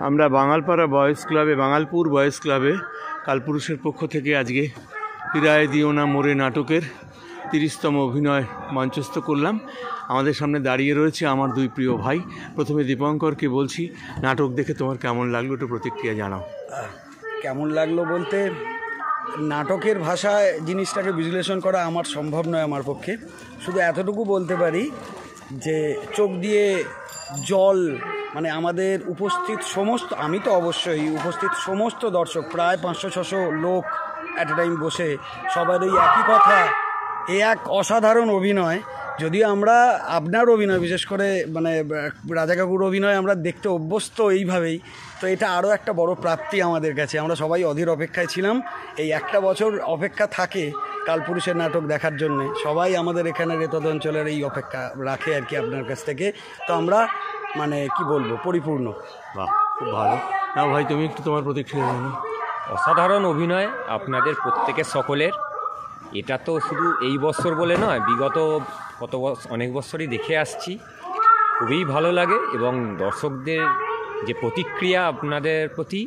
আমরা বাঙালপাড়া বয়েজ ক্লাবে, বাঙালপুর বয়েজ ক্লাবে কালপুরুষের পক্ষ থেকে আজকে ফিরায়ে দিও না মোরে নাটকের 30তম অভিনয় মঞ্চস্থ করলাম। আমাদের সামনে দাঁড়িয়ে রয়েছে আমার দুই প্রিয় ভাই। প্রথমে দীপঙ্করকে বলছি, নাটক দেখে তোমার কেমন লাগলো, একটু প্রতিক্রিয়া জানাও। কেমন লাগলো বলতে, নাটকের ভাষায় জিনিসটাকে বিশ্লেষণ করা আমার সম্ভব নয় আমার পক্ষে। শুধু এতটুকু বলতে পারি যে চোখ দিয়ে জল, মানে আমাদের উপস্থিত সমস্ত, আমি তো অবশ্যই উপস্থিত সমস্ত দর্শক, প্রায় 500-600 লোক অ্যাট এ টাইম বসে, সবারই একই কথা, এ এক অসাধারণ অভিনয়। যদিও আমরা আপনার অভিনয়, বিশেষ করে মানে রাজা কাকুর অভিনয় আমরা দেখতে অভ্যস্ত এইভাবেই, তো এটা আরও একটা বড় প্রাপ্তি আমাদের কাছে। আমরা সবাই অধীর অপেক্ষায় ছিলাম। এই একটা বছর অপেক্ষা থাকে কালপুরুষের নাটক দেখার জন্যে, সবাই আমাদের এখানে রেতদ অঞ্চলের এই অপেক্ষা রাখে আর কি আপনার কাছ থেকে। তো আমরা মানে কি বলবো, পরিপূর্ণ। বাহ, খুব ভালো। না ভাই, তুমি একটু তোমার প্রতিক্রিয়া জানো। অসাধারণ অভিনয় আপনাদের প্রত্যেকের, সকলের। এটা তো শুধু এই বছর বলে নয়, বিগত অনেক বছরই দেখে আসছি। খুবই ভালো লাগে এবং দর্শকদের যে প্রতিক্রিয়া আপনাদের প্রতি,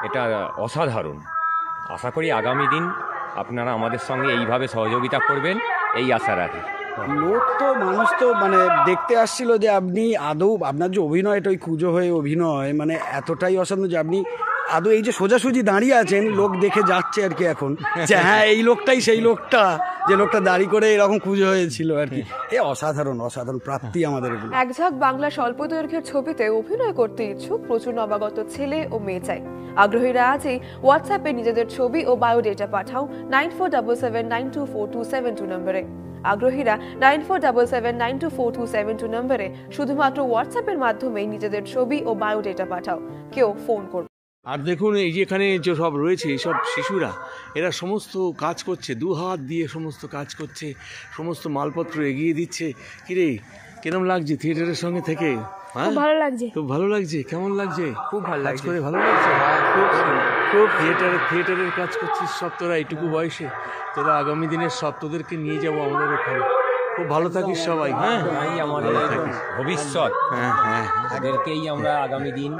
এটা অসাধারণ। আশা করি আগামী দিন আপনারা আমাদের সঙ্গে এইভাবে সহযোগিতা করবেন, এই আশা রাখি। লোক তো, মানুষ তো মানে দেখতে আসছিল যে আপনি আদৌ, আপনার যে অভিনয়টা ওই কুঁজো হয়ে অভিনয়, মানে এতটাই অসাধারণ যে আপনি আদৌ এই যে সোজাসুজি দাঁড়িয়ে আছেন, লোক দেখে যাচ্ছে আর কি এখন যে হ্যাঁ এই লোকটাই সেই লোকটা, যে লোকটা দাড়ি করে এরকম কুঁজো হয়েছিল আর কি। এ অসাধারণ অসাধারণ প্রাপ্তি আমাদের এগুলো। এক ঝাঁক বাংলা স্বল্প দৈর্ঘ্যের ছবিতে অভিনয় করতে ইচ্ছুক প্রচুর নবাগত ছেলে ও মেয়ে চাই। আগ্রহীরা আজই হোয়াটসঅ্যাপে নিজেদের ছবি ও বায়োডেটা পাঠাও 9477924272 নম্বরে। আগ্রহীরা 9477924272 নম্বরে শুধুমাত্র হোয়াটসঅ্যাপের মাধ্যমেই নিজেদের ছবি ও বায়োডেটা পাঠাও, কেউ ফোন করবে। আর দেখুন, এই যেখানে যে সব রয়েছে, এইসব শিশুরা, এরা সমস্ত কাজ করছে, দু হাত দিয়ে সমস্ত কাজ করছে, সমস্ত মালপত্র এগিয়ে দিচ্ছে। কিরে, কিরম লাগছে থিয়েটারের সঙ্গে থেকে? খুব ভালো লাগছে। খুব ভালো লাগছে। কেমন লাগছে? খুব ভালো কাজ লাগছে। করে ভালো লাগছে। খুব থিয়েটারের কাজ করছিস সব তোরা এইটুকু বয়সে। তোরা আগামী দিনের সব তোদেরকে নিয়ে যাবো আমাদের ওখানে। খুব ভালো থাকিস সবাই। হ্যাঁ, আমাদের ভবিষ্যৎ। হ্যাঁ হ্যাঁ, তাদেরকেই আমরা আগামী দিন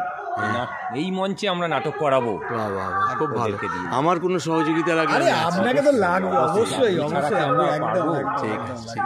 এই মঞ্চে আমরা নাটক করাবো। খুব ভালো। আমার কোনো সহযোগিতা লাগবে? আপনাকে তো লাগবে অবশ্যই, অবশ্যই। ঠিক আছে।